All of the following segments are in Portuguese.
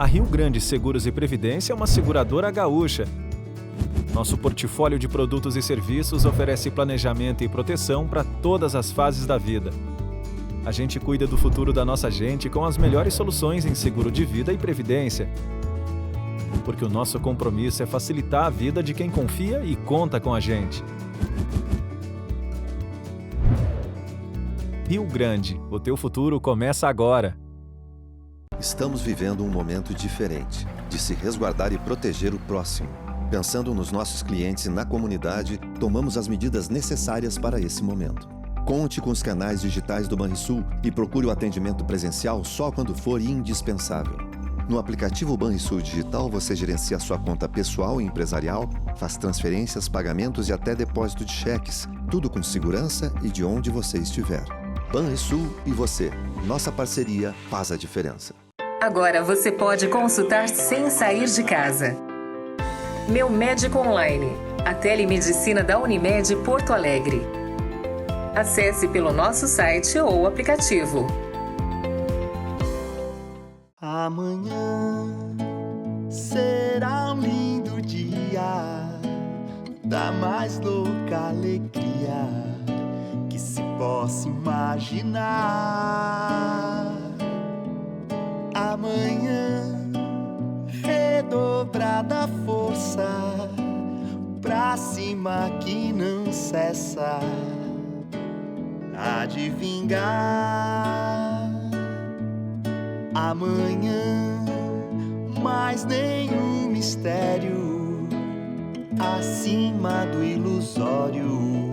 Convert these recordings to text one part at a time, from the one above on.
Rio Grande Seguros e Previdência é uma seguradora gaúcha. Nosso portfólio de produtos e serviços oferece planejamento e proteção para todas as fases da vida. A gente cuida do futuro da nossa gente com as melhores soluções em seguro de vida e previdência. Porque o nosso compromisso é facilitar a vida de quem confia e conta com a gente. Rio Grande, o teu futuro começa agora. Estamos vivendo um momento diferente, de se resguardar e proteger o próximo. Pensando nos nossos clientes e na comunidade, tomamos as medidas necessárias para esse momento. Conte com os canais digitais do Banrisul e procure o atendimento presencial só quando for indispensável. No aplicativo Banrisul Digital, você gerencia sua conta pessoal e empresarial, faz transferências, pagamentos e até depósito de cheques, tudo com segurança e de onde você estiver. Banrisul e você. Nossa parceria faz a diferença. Agora você pode consultar sem sair de casa. Meu Médico Online, a telemedicina da Unimed Porto Alegre. Acesse pelo nosso site ou aplicativo. Amanhã será um lindo dia da mais louca alegria que se possa imaginar. Amanhã, redobrada força, pra cima que não cessa, há de vingar. Amanhã, mais nenhum mistério, acima do ilusório,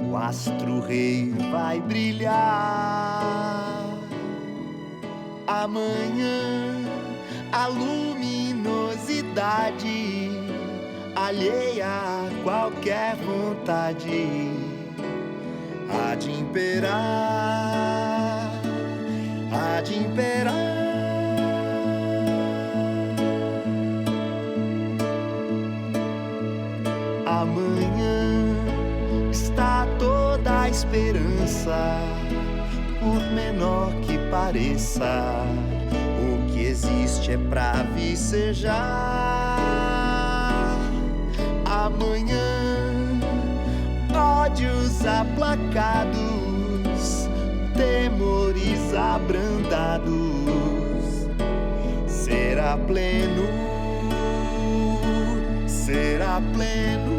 o astro-rei vai brilhar. Amanhã, a luminosidade alheia a qualquer vontade há de imperar, há de imperar. Amanhã está toda a esperança, por menor que pareça, o que existe é pra vicejar. Amanhã, ódios aplacados, temores abrandados, será pleno, será pleno.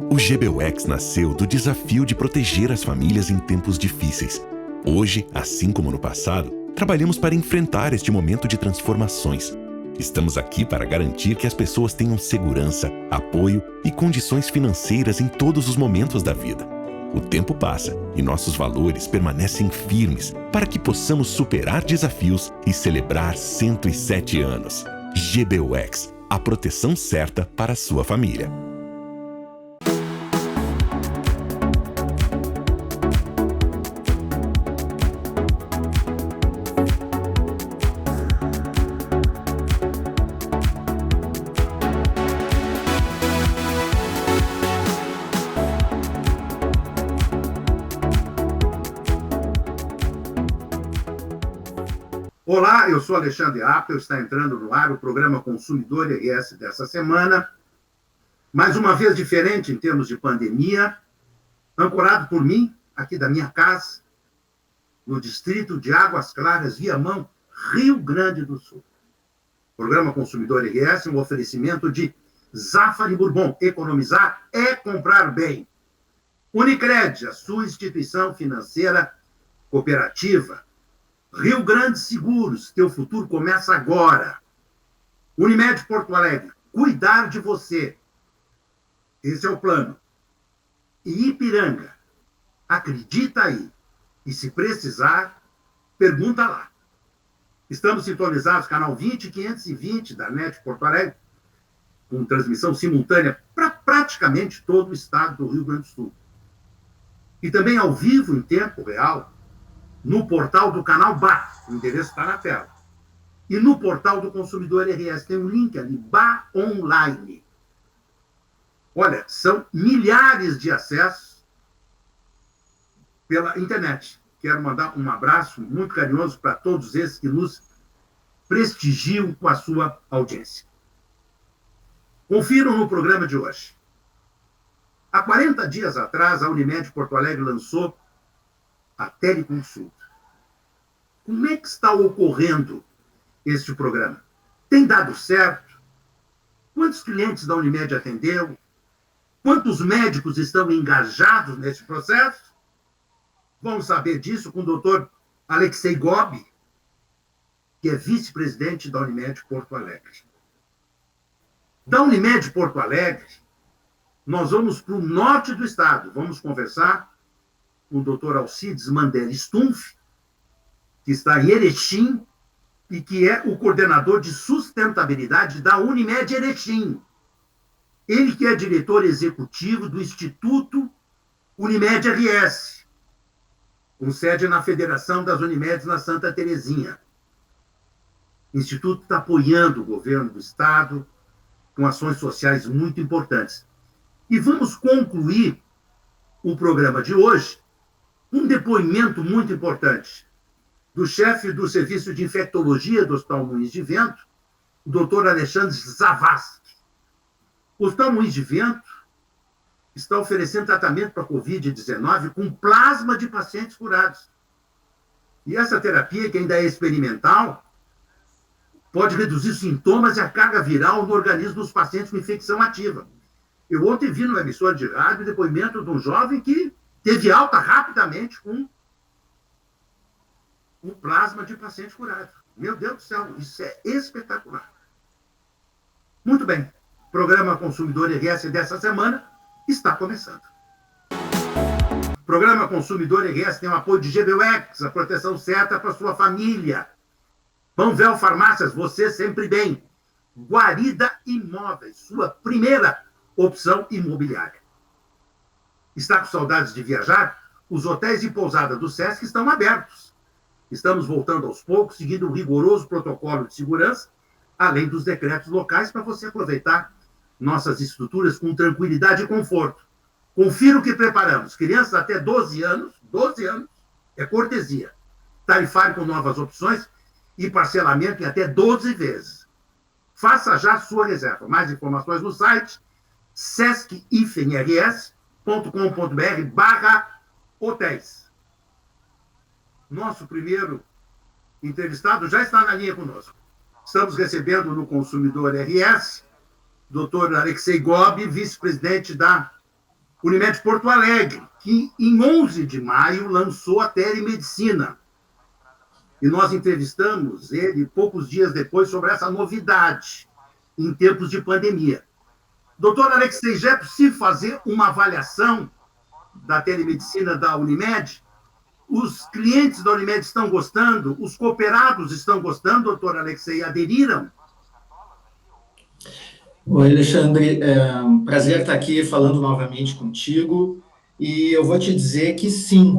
O GBUX nasceu do desafio de proteger as famílias em tempos difíceis. Hoje, assim como no passado, trabalhamos para enfrentar este momento de transformações. Estamos aqui para garantir que as pessoas tenham segurança, apoio e condições financeiras em todos os momentos da vida. O tempo passa e nossos valores permanecem firmes para que possamos superar desafios e celebrar 107 anos. GBUX, a proteção certa para a sua família. Olá, eu sou Alexandre Apple, está entrando no ar o programa Consumidor RS dessa semana. Mais uma vez diferente em termos de pandemia, ancorado por mim, aqui da minha casa, no distrito de Águas Claras, Viamão, Rio Grande do Sul. Programa Consumidor RS, um oferecimento de Zafari Bourbon. Economizar é comprar bem. Unicred, a sua instituição financeira cooperativa. Rio Grande Seguros, teu futuro começa agora. Unimed Porto Alegre, cuidar de você. Esse é o plano. E Ipiranga, acredita aí. E se precisar, pergunta lá. Estamos sintonizados, canal 20 e 520 da NET Porto Alegre, com transmissão simultânea para praticamente todo o estado do Rio Grande do Sul. E também ao vivo, em tempo real, no portal do canal BAR. O endereço está na tela. E no portal do Consumidor RS tem um link ali, Bar Online. Olha, são milhares de acessos pela internet. Quero mandar um abraço muito carinhoso para todos esses que nos prestigiam com a sua audiência. Confiram no programa de hoje. Há 40 dias atrás, a Unimed Porto Alegre lançou a teleconsulta. Como é que está ocorrendo este programa? Tem dado certo? Quantos clientes da Unimed atendeu? Quantos médicos estão engajados nesse processo? Vamos saber disso com o doutor Alexei Gobi, que é vice-presidente da Unimed Porto Alegre. Da Unimed Porto Alegre, nós vamos para o norte do estado. Vamos conversar com o doutor Alcides Mandel Stumpf, que está em Erechim, e que é o coordenador de sustentabilidade da Unimed Erechim. Ele que é diretor executivo do Instituto Unimed RS, com sede na Federação das Unimedes na Santa Terezinha. O Instituto está apoiando o governo do estado com ações sociais muito importantes. E vamos concluir o programa de hoje com um depoimento muito importante do chefe do Serviço de Infectologia do Hospital Moinhos de Vento, o doutor Alexandre Zavascki. O Hospital Moinhos de Vento está oferecendo tratamento para a Covid-19 com plasma de pacientes curados. E essa terapia, que ainda é experimental, pode reduzir sintomas e a carga viral no organismo dos pacientes com infecção ativa. Eu ontem vi numa emissora de rádio o depoimento de um jovem que teve alta rapidamente com um plasma de paciente curado. Meu Deus do céu, isso é espetacular. Muito bem, o programa Consumidor RS dessa semana está começando. O programa Consumidor RS tem o apoio de GBUX, a proteção certa para sua família. Panvel Farmácias, você sempre bem. Guarida Imóveis, sua primeira opção imobiliária. Está com saudades de viajar? Os hotéis e pousadas do Sesc estão abertos. Estamos voltando aos poucos, seguindo um rigoroso protocolo de segurança, além dos decretos locais, para você aproveitar nossas estruturas com tranquilidade e conforto. Confira o que preparamos. Crianças até 12 anos, é cortesia. Tarifário com novas opções e parcelamento em até 12 vezes. Faça já sua reserva. Mais informações no site sesc-rs.com.br/hotéis. Nosso primeiro entrevistado já está na linha conosco. Estamos recebendo no Consumidor RS, Dr. Alexei Gobi, vice-presidente da Unimed Porto Alegre, que em 11 de maio lançou a telemedicina. E nós entrevistamos ele poucos dias depois sobre essa novidade em tempos de pandemia. Doutor Alexei, já é possível fazer uma avaliação da telemedicina da Unimed? Os clientes da Unimed estão gostando? Os cooperados estão gostando, doutor Alexei? Aderiram? Oi, Alexandre. É um prazer estar aqui falando novamente contigo. E eu vou te dizer que sim,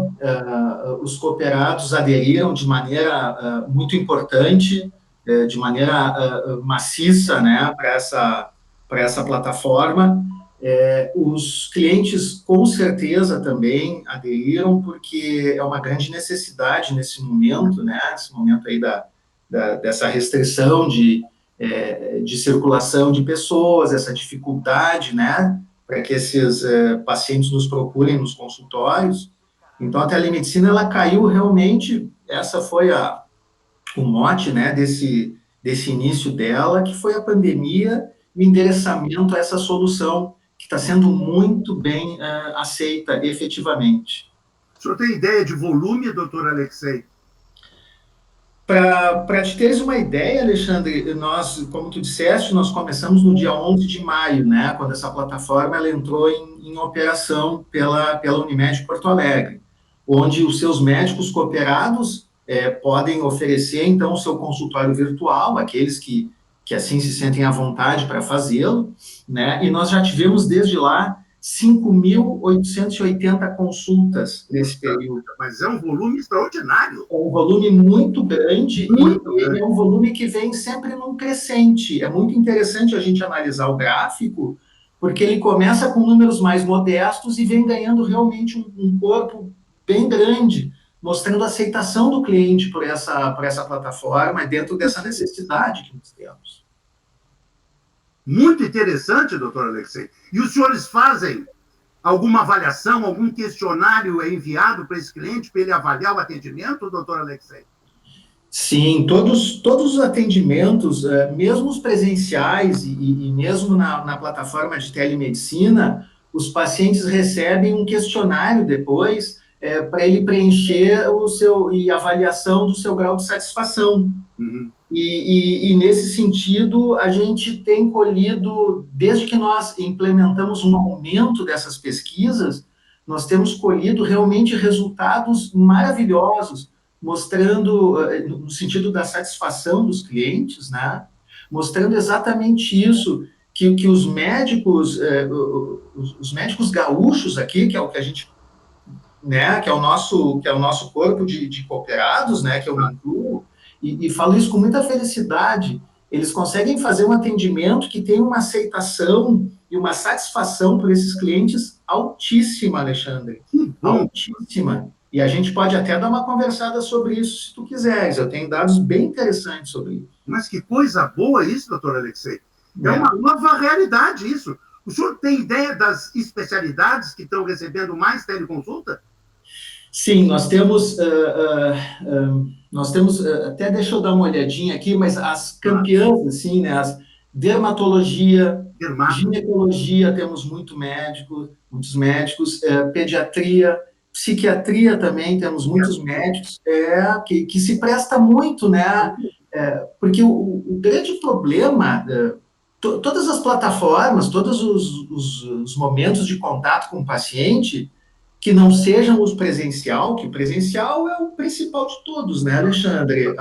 os cooperados aderiram de maneira muito importante, de maneira maciça, né, para essa plataforma. Os clientes, com certeza, também aderiram, porque é uma grande necessidade nesse momento, né, nesse momento aí dessa restrição de circulação de pessoas, essa dificuldade, né, para que esses pacientes nos procurem nos consultórios. Então, a telemedicina, ela caiu realmente, essa foi o mote, né, desse início dela, que foi a pandemia e o endereçamento a essa solução que está sendo muito bem aceita, efetivamente. O senhor tem ideia de volume, doutor Alexei? Para te teres uma ideia, Alexandre, nós, como tu disseste, nós começamos no dia 11 de maio, né, quando essa plataforma ela entrou em operação pela Unimed Porto Alegre, onde os seus médicos cooperados podem oferecer, então, o seu consultório virtual, aqueles que assim se sentem à vontade para fazê-lo, né, e nós já tivemos desde lá 5.880 consultas nesse período. Mas é um volume extraordinário. É um volume muito grande Muito e grande. é um volume que vem sempre num crescente. É muito interessante a gente analisar o gráfico, porque ele começa com números mais modestos e vem ganhando realmente um corpo bem grande, mostrando a aceitação do cliente por essa plataforma dentro dessa necessidade que nós temos. Muito interessante, doutor Alexei. E os senhores fazem alguma avaliação, algum questionário é enviado para esse cliente para ele avaliar o atendimento, doutor Alexei? Sim, todos os atendimentos, mesmo os presenciais e mesmo na plataforma de telemedicina, os pacientes recebem um questionário depois para ele preencher e avaliação do seu grau de satisfação. Uhum. E nesse sentido, a gente tem colhido, desde que nós implementamos um aumento dessas pesquisas, nós temos colhido realmente resultados maravilhosos, mostrando, no sentido da satisfação dos clientes, né? Mostrando exatamente isso, que os médicos gaúchos aqui, que é o que a gente, né, que é o nosso corpo de cooperados, né, que eu me incluo, e falo isso com muita felicidade, eles conseguem fazer um atendimento que tem uma aceitação e uma satisfação por esses clientes altíssima, Alexandre, altíssima. E a gente pode até dar uma conversada sobre isso, se tu quiseres. Eu tenho dados bem interessantes sobre isso. Mas que coisa boa isso, doutor Alexei. É uma nova realidade isso. O senhor tem ideia das especialidades que estão recebendo mais teleconsulta? Sim, nós temos, até deixa eu dar uma olhadinha aqui, mas as campeãs, assim, né, as dermatologia, ginecologia, temos muitos médicos, pediatria, psiquiatria também, temos muitos médicos, que se presta muito, né, porque o grande problema, todas as plataformas, todos os momentos de contato com o paciente, que não sejam os presencial, que o presencial é o principal de todos, né, Alexandre?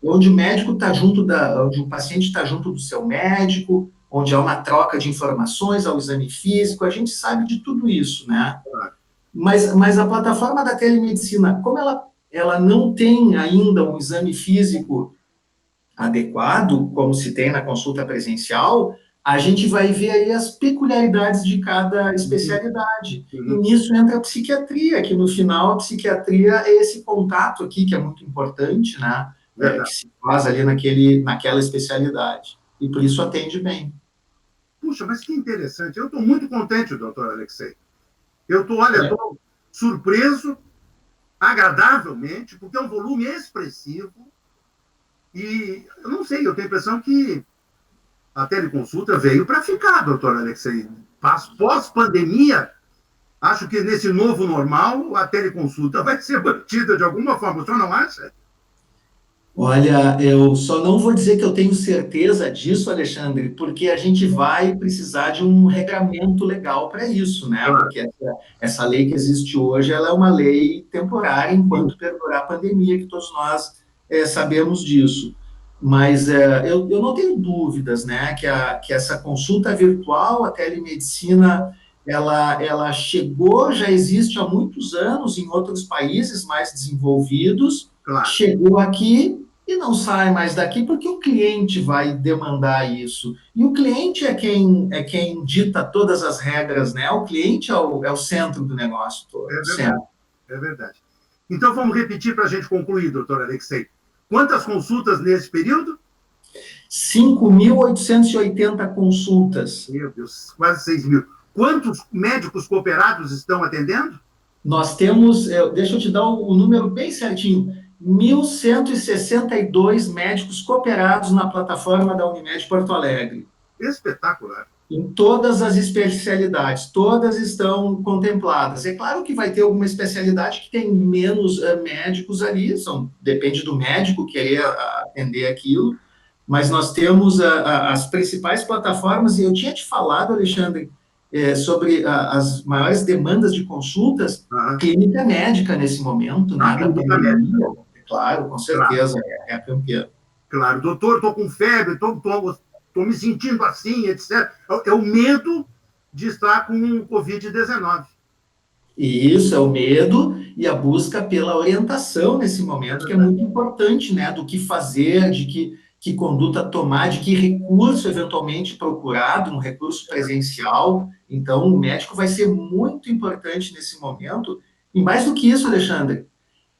Onde o médico está onde o paciente está junto do seu médico, onde há uma troca de informações ao exame físico, a gente sabe de tudo isso, né? Mas a plataforma da telemedicina, como ela não tem ainda um exame físico adequado, como se tem na consulta presencial, a gente vai ver aí as peculiaridades de cada especialidade. E nisso entra a psiquiatria, que no final a psiquiatria é esse contato aqui, que é muito importante, né? Que se faz ali naquela especialidade. E por isso atende bem. Puxa, mas que interessante. Eu estou muito contente, doutor Alexei. Eu estou surpreso, agradavelmente, porque é um volume expressivo. E eu não sei, eu tenho a impressão que a teleconsulta veio para ficar, doutor Alexei. Pós-pandemia, acho que nesse novo normal, a teleconsulta vai ser mantida de alguma forma. O senhor não acha? Olha, eu só não vou dizer que eu tenho certeza disso, Alexandre, porque a gente vai precisar de um regramento legal para isso, né? Porque essa lei que existe hoje, ela é uma lei temporária enquanto perdurar a pandemia, que todos nós sabemos disso. Mas eu não tenho dúvidas, né, que essa consulta virtual, a telemedicina, ela chegou, já existe há muitos anos em outros países mais desenvolvidos, chegou aqui e não sai mais daqui porque o cliente vai demandar isso. E o cliente é quem dita todas as regras, né? O cliente é o centro do negócio todo. É verdade. Então, vamos repetir para a gente concluir, doutor Alexei. Quantas consultas nesse período? 5.880 consultas. Meu Deus, quase 6 mil. Quantos médicos cooperados estão atendendo? Nós temos, deixa eu te dar o número bem certinho, 1.162 médicos cooperados na plataforma da Unimed Porto Alegre. Espetacular. Em todas as especialidades, todas estão contempladas. É claro que vai ter alguma especialidade que tem menos médicos ali, depende do médico querer atender aquilo, mas nós temos as principais plataformas, e eu tinha te falado, Alexandre, sobre as maiores demandas de consultas, clínica médica nesse momento, né? Clínica médica. Claro, com certeza, é a campeã. Claro, doutor, estou com febre, estou me sentindo assim, etc. É o medo de estar com o Covid-19. E isso é o medo e a busca pela orientação nesse momento, que é muito importante, né? Do que fazer, de que conduta tomar, de que recurso eventualmente procurado, um recurso presencial. Então, o médico vai ser muito importante nesse momento. E mais do que isso, Alexandre,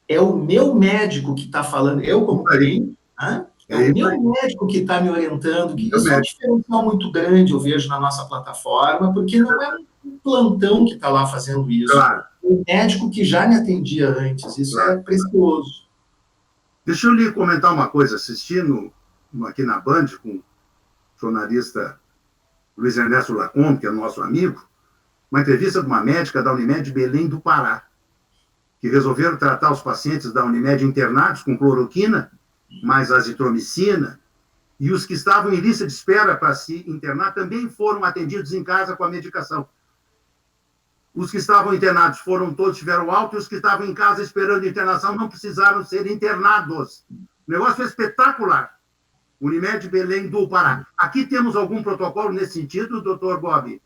é o meu médico que está falando, eu como cliente, né? É o meu médico que está me orientando, que isso é um diferencial muito grande, eu vejo na nossa plataforma, porque não é um plantão que está lá fazendo isso. Claro. É o médico que já me atendia antes, isso é precioso. Deixa eu lhe comentar uma coisa, assistindo aqui na Band, com o jornalista Luiz Ernesto Lacombe, que é nosso amigo, uma entrevista de uma médica da Unimed de Belém do Pará, que resolveram tratar os pacientes da Unimed internados com cloroquina, mais azitromicina, e os que estavam em lista de espera para se internar também foram atendidos em casa com a medicação. Os que estavam internados tiveram alta, e os que estavam em casa esperando internação não precisaram ser internados. O negócio é espetacular. Unimed Belém do Pará. Aqui temos algum protocolo nesse sentido, doutor Bob?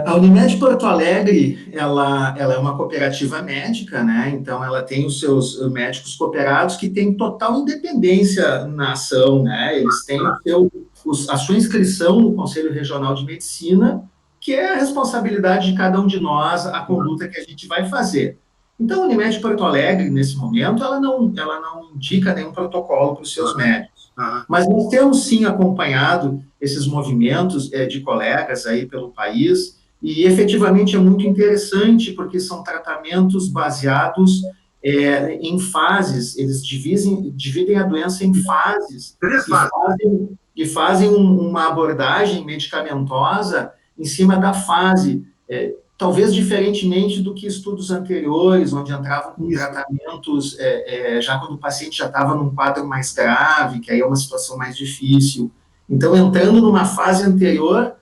A Unimed Porto Alegre, ela é uma cooperativa médica, né? Então, ela tem os seus médicos cooperados que têm total independência na ação, né? Eles têm a sua inscrição no Conselho Regional de Medicina, que é a responsabilidade de cada um de nós, a conduta que a gente vai fazer. Então, a Unimed Porto Alegre, nesse momento, ela não indica nenhum protocolo para os seus médicos. Mas nós temos, sim, acompanhado esses movimentos de colegas aí pelo país, e efetivamente é muito interessante, porque são tratamentos baseados em fases, eles dividem a doença em fases, e fazem uma abordagem medicamentosa em cima da fase, talvez diferentemente do que estudos anteriores, onde entravam com tratamentos já quando o paciente já estava num quadro mais grave, que aí é uma situação mais difícil. Então, entrando numa fase anterior,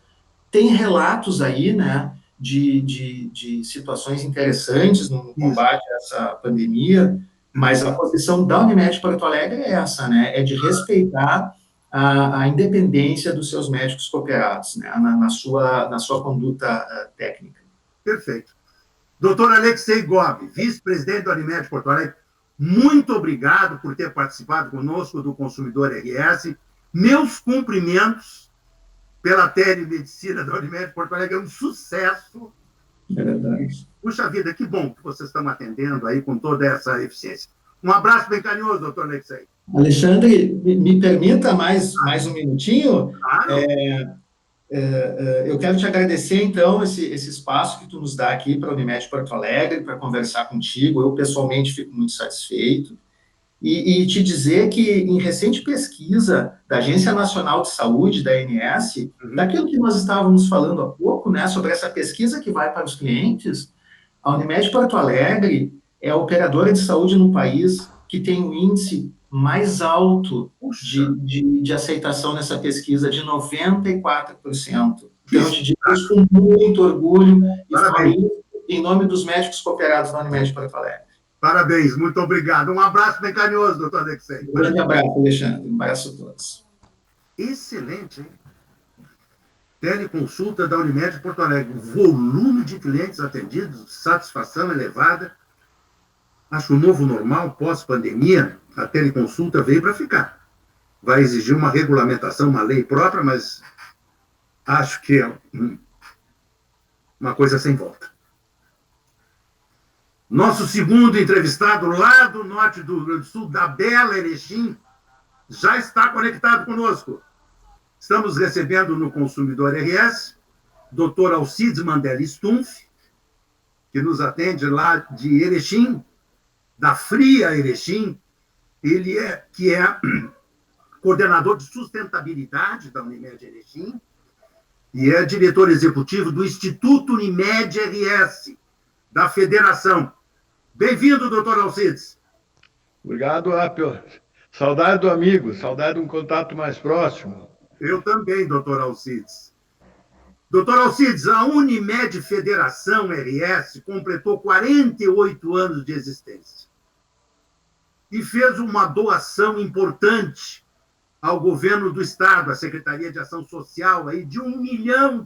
tem relatos aí, né, de situações interessantes no combate a essa pandemia, mas a posição da Unimed Porto Alegre é essa, né, é de respeitar a independência dos seus médicos cooperados, né, na sua conduta técnica. Perfeito. Doutor Alexei Gobi, vice-presidente da Unimed Porto Alegre, muito obrigado por ter participado conosco do Consumidor RS. Meus cumprimentos pela telemedicina da Unimed Porto Alegre, é um sucesso. É verdade. Puxa vida, que bom que vocês estão atendendo aí com toda essa eficiência. Um abraço bem carinhoso, doutor Alexei. Alexandre, me permita mais um minutinho? Claro. Eu quero te agradecer, então, esse espaço que tu nos dá aqui para a Unimed Porto Alegre, para conversar contigo. Eu, pessoalmente, fico muito satisfeito. E te dizer que, em recente pesquisa da Agência Nacional de Saúde, da ANS, daquilo que nós estávamos falando há pouco, né, sobre essa pesquisa que vai para os clientes, a Unimed Porto Alegre é a operadora de saúde no país que tem o índice mais alto de aceitação nessa pesquisa, de 94%. Então, eu te digo isso com muito orgulho e falo isso em nome dos médicos cooperados da Unimed Porto Alegre. Parabéns, muito obrigado. Um abraço bem carinhoso, doutor Alexei. Um grande abraço, Alexandre. Um abraço a todos. Excelente, hein? Teleconsulta da Unimed Porto Alegre. Volume de clientes atendidos, satisfação elevada. Acho o novo normal, pós-pandemia, a teleconsulta veio para ficar. Vai exigir uma regulamentação, uma lei própria, mas acho que é uma coisa sem volta. Nosso segundo entrevistado, lá do norte do Rio Grande do Sul, da bela Erechim, já está conectado conosco. Estamos recebendo no Consumidor RS, Dr. Alcides Mandela Stumpf, que nos atende lá de Erechim, da fria Erechim. Ele é coordenador de sustentabilidade da Unimed Erechim e é diretor executivo do Instituto Unimed RS, da Federação. Bem-vindo, doutor Alcides. Obrigado, Apio. Saudade do amigo, saudade de um contato mais próximo. Eu também, doutor Alcides. Doutor Alcides, a Unimed Federação RS completou 48 anos de existência e fez uma doação importante ao governo do Estado, à Secretaria de Ação Social, aí, de R$1 milhão.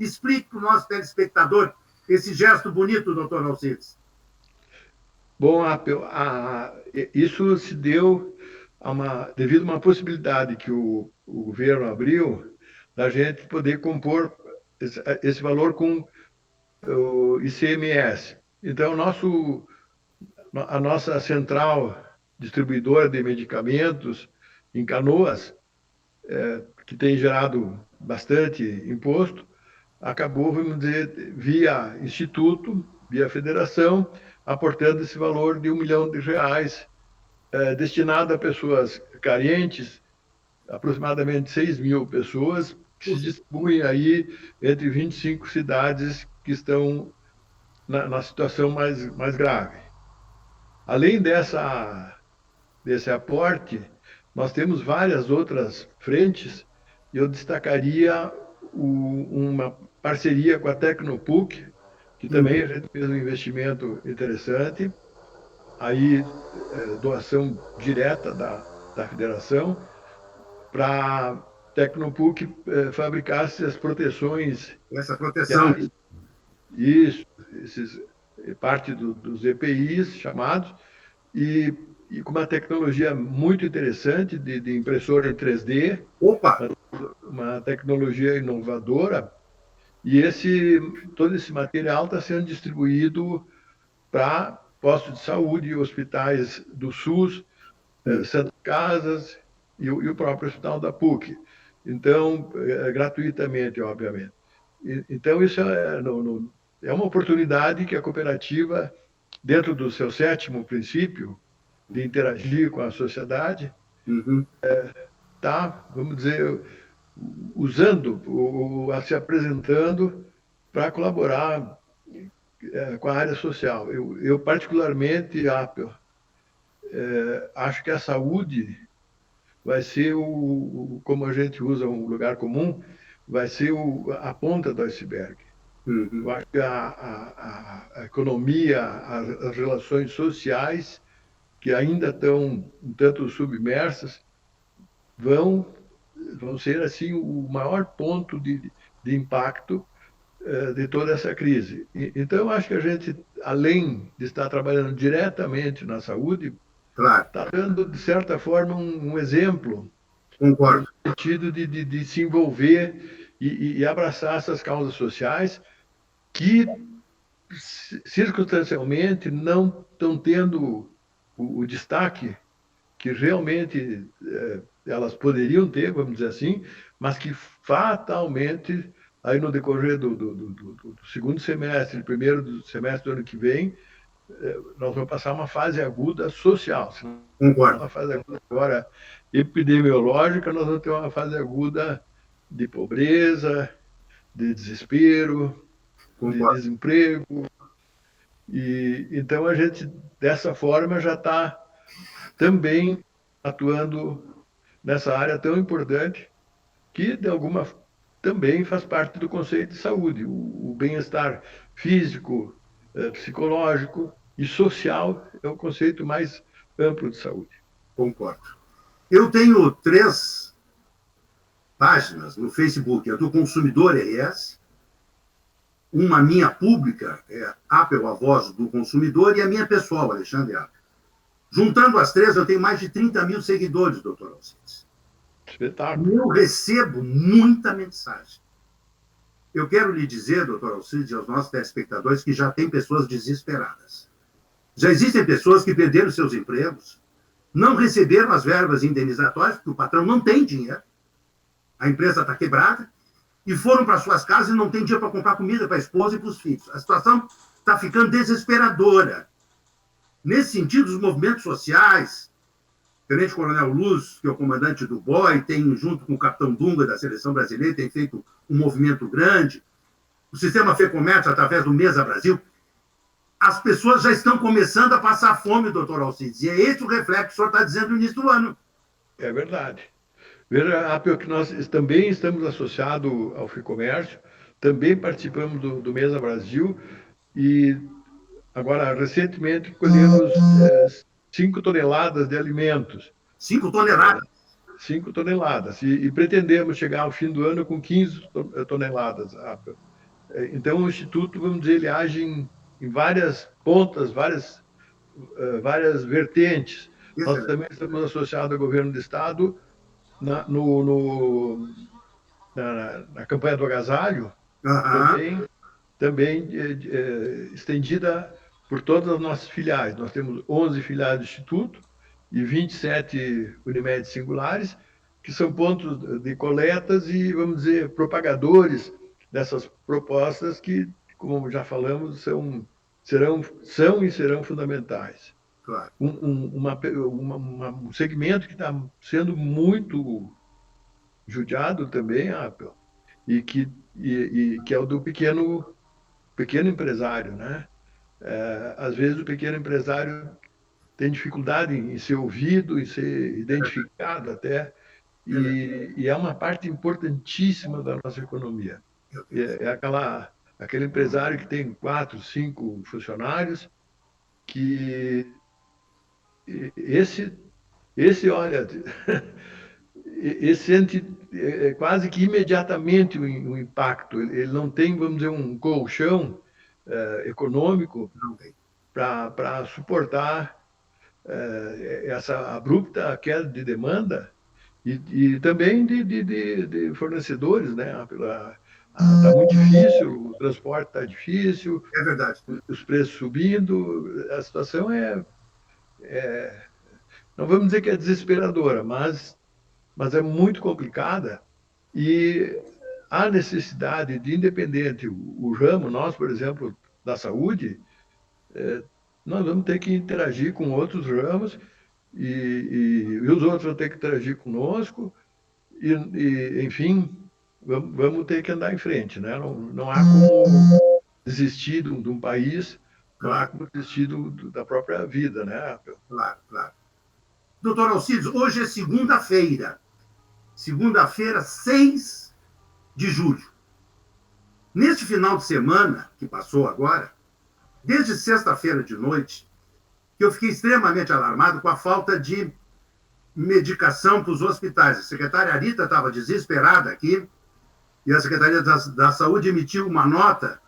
Explique para o nosso telespectador esse gesto bonito, doutor Alcides. Bom, isso se deu devido a uma possibilidade que o governo abriu da gente poder compor esse valor com o ICMS. Então, a nossa central distribuidora de medicamentos em Canoas, que tem gerado bastante imposto, acabou, vamos dizer, via Instituto, via Federação, aportando esse valor de R$1 milhão destinado a pessoas carentes, aproximadamente 6 mil pessoas, que se distribuem aí entre 25 cidades que estão na situação mais grave. Além desse aporte, nós temos várias outras frentes, e eu destacaria uma parceria com a Tecnopuc, que também a gente fez um investimento interessante, aí doação direta da federação, para a Tecnopuc fabricar essas proteções. Essa proteção. Isso, parte dos EPIs chamados, e com uma tecnologia muito interessante de impressora em 3D. Opa! Uma tecnologia inovadora, e todo esse material está sendo distribuído para postos de saúde e hospitais do SUS, Santas Casas e o próprio hospital da PUC. Então, gratuitamente, obviamente. Então, isso é uma oportunidade que a cooperativa, dentro do seu 7º princípio, de interagir com a sociedade, está, vamos dizer, usando, se apresentando para colaborar com a área social. Eu particularmente, acho que a saúde vai ser como a gente usa um lugar comum, vai ser a ponta do iceberg. Eu acho que a economia, as relações sociais, que ainda estão um tanto submersas, vão ser assim o maior ponto de impacto de toda essa crise. Então, eu acho que a gente, além de estar trabalhando diretamente na saúde, está dando, de certa forma, um exemplo. Concordo. No sentido de se envolver e abraçar essas causas sociais que, circunstancialmente, não estão tendo o destaque que realmente elas poderiam ter, vamos dizer assim, mas que fatalmente, aí no decorrer do segundo semestre, primeiro do semestre do ano que vem, nós vamos passar uma fase aguda social. Concordo. Uma fase aguda agora epidemiológica, nós vamos ter uma fase aguda de pobreza, de desespero, de desemprego. E então a gente, dessa forma, já está também atuando nessa área tão importante que, de alguma também faz parte do conceito de saúde, o bem-estar físico, psicológico e social é o conceito mais amplo de saúde. Concordo. Eu tenho 3 páginas no Facebook, a do Consumidor RS, uma minha pública, Apple, a voz do consumidor, e a minha pessoal, Alexandre Apple. Juntando as 3, eu tenho mais de 30 mil seguidores, doutor Alcides. Espetáculo. Eu recebo muita mensagem. Eu quero lhe dizer, doutor Alcides, e aos nossos telespectadores, que já tem pessoas desesperadas. Já existem pessoas que perderam seus empregos, não receberam as verbas indenizatórias, porque o patrão não tem dinheiro, a empresa está quebrada, e foram para suas casas e não tem dinheiro para comprar comida para a esposa e para os filhos. A situação está ficando desesperadora. Nesse sentido, os movimentos sociais, o Tenente Coronel Luz, que é o comandante do BOI, tem, junto com o Capitão Dunga da Seleção Brasileira, tem feito um movimento grande. O Sistema FEComércio, através do Mesa Brasil, as pessoas já estão começando a passar fome, doutor Alcides, e é esse o reflexo que o senhor está dizendo no início do ano. É verdade. Veja, Apple, que nós também estamos associados ao FEComércio, também participamos do Mesa Brasil, e agora, recentemente, colhemos 5 toneladas de alimentos. 5 toneladas? 5 toneladas. E pretendemos chegar ao fim do ano com 15 toneladas. Então, o Instituto, vamos dizer, ele age em várias pontas, várias vertentes. Nós também estamos associados ao governo do Estado na, no, no, na campanha do agasalho, também estendida por todas as nossas filiais. Nós temos 11 filiais do Instituto e 27 Unimed singulares, que são pontos de coletas e, vamos dizer, propagadores dessas propostas que, como já falamos, são e serão fundamentais. Claro. Um segmento que está sendo muito judiado também, e que é o do pequeno empresário, né? Às vezes o pequeno empresário tem dificuldade em ser ouvido, em ser identificado até, e é uma parte importantíssima da nossa economia. É aquele empresário que tem 4, 5 funcionários, que esse olha, esse sente quase que imediatamente o impacto. Ele não tem, vamos dizer, um colchão econômico para suportar essa abrupta queda de demanda e também de fornecedores, né? Está muito difícil, o transporte está difícil, é verdade, os preços subindo, a situação não vamos dizer que é desesperadora, mas é muito complicada e há necessidade de, independente, o ramo, nós, por exemplo, da saúde, nós vamos ter que interagir com outros ramos e os outros vão ter que interagir conosco enfim, vamos ter que andar em frente, né? Não há como desistir de um país, não há como desistir da própria vida, né? Claro, claro. Doutor Alcides, hoje é segunda-feira, 6 de julho. Neste final de semana que passou agora, desde sexta-feira de noite, que eu fiquei extremamente alarmado com a falta de medicação para os hospitais. A secretária Arita estava desesperada aqui e a Secretaria da Saúde emitiu uma nota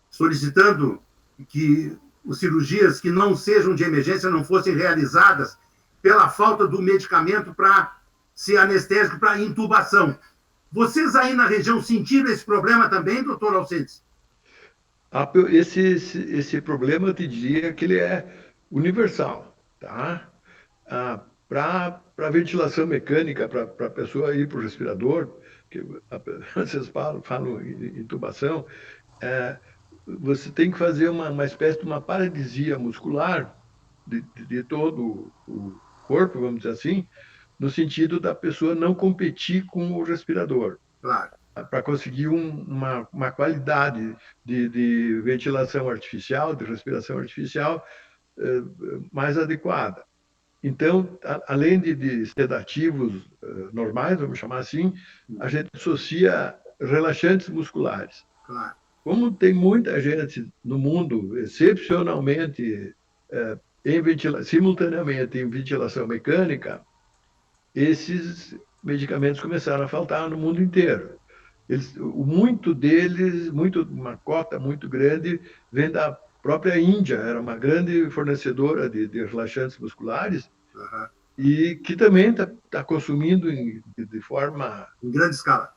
solicitando que as cirurgias que não sejam de emergência não fossem realizadas pela falta do medicamento para ser anestésico para intubação. Vocês aí na região sentiram esse problema também, doutor Alcides? Esse problema, eu te diria que ele é universal, tá? Para ventilação mecânica, para a pessoa ir para o respirador, que vocês falam em intubação, você tem que fazer uma espécie de uma paralisia muscular de todo o corpo, vamos dizer assim, no sentido da pessoa não competir com o respirador. Claro. Para conseguir uma qualidade de ventilação artificial, de respiração artificial mais adequada. Então, além de sedativos normais, vamos chamar assim, a gente associa relaxantes musculares. Claro. Como tem muita gente no mundo, excepcionalmente, simultaneamente em ventilação mecânica, esses medicamentos começaram a faltar no mundo inteiro. Uma cota muito grande, vem da própria Índia, era uma grande fornecedora de relaxantes musculares, e que também está consumindo de forma... Em grande escala.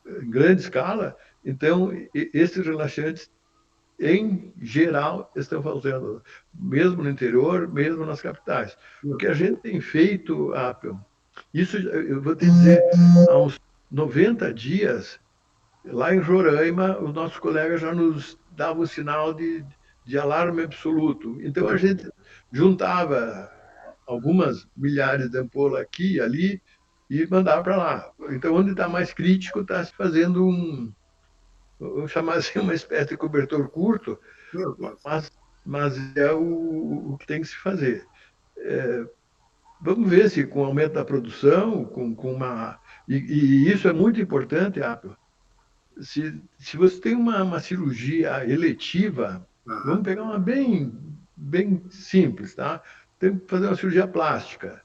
Em grande escala. Então, esses relaxantes, em geral, estão faltando, mesmo no interior, mesmo nas capitais. O que a gente tem feito, isso eu vou te dizer, há uns 90 dias, lá em Roraima, os nossos colegas já nos davam o sinal de alarme absoluto. Então, a gente juntava algumas milhares de ampolas aqui e ali e mandava para lá. Então, onde está mais crítico, está se fazendo vamos chamar assim, uma espécie de cobertor curto, mas é o que tem que se fazer. Vamos ver se com o aumento da produção, e isso é muito importante, se você tem uma cirurgia eletiva, vamos pegar uma bem simples, tá? Tem que fazer uma cirurgia plástica.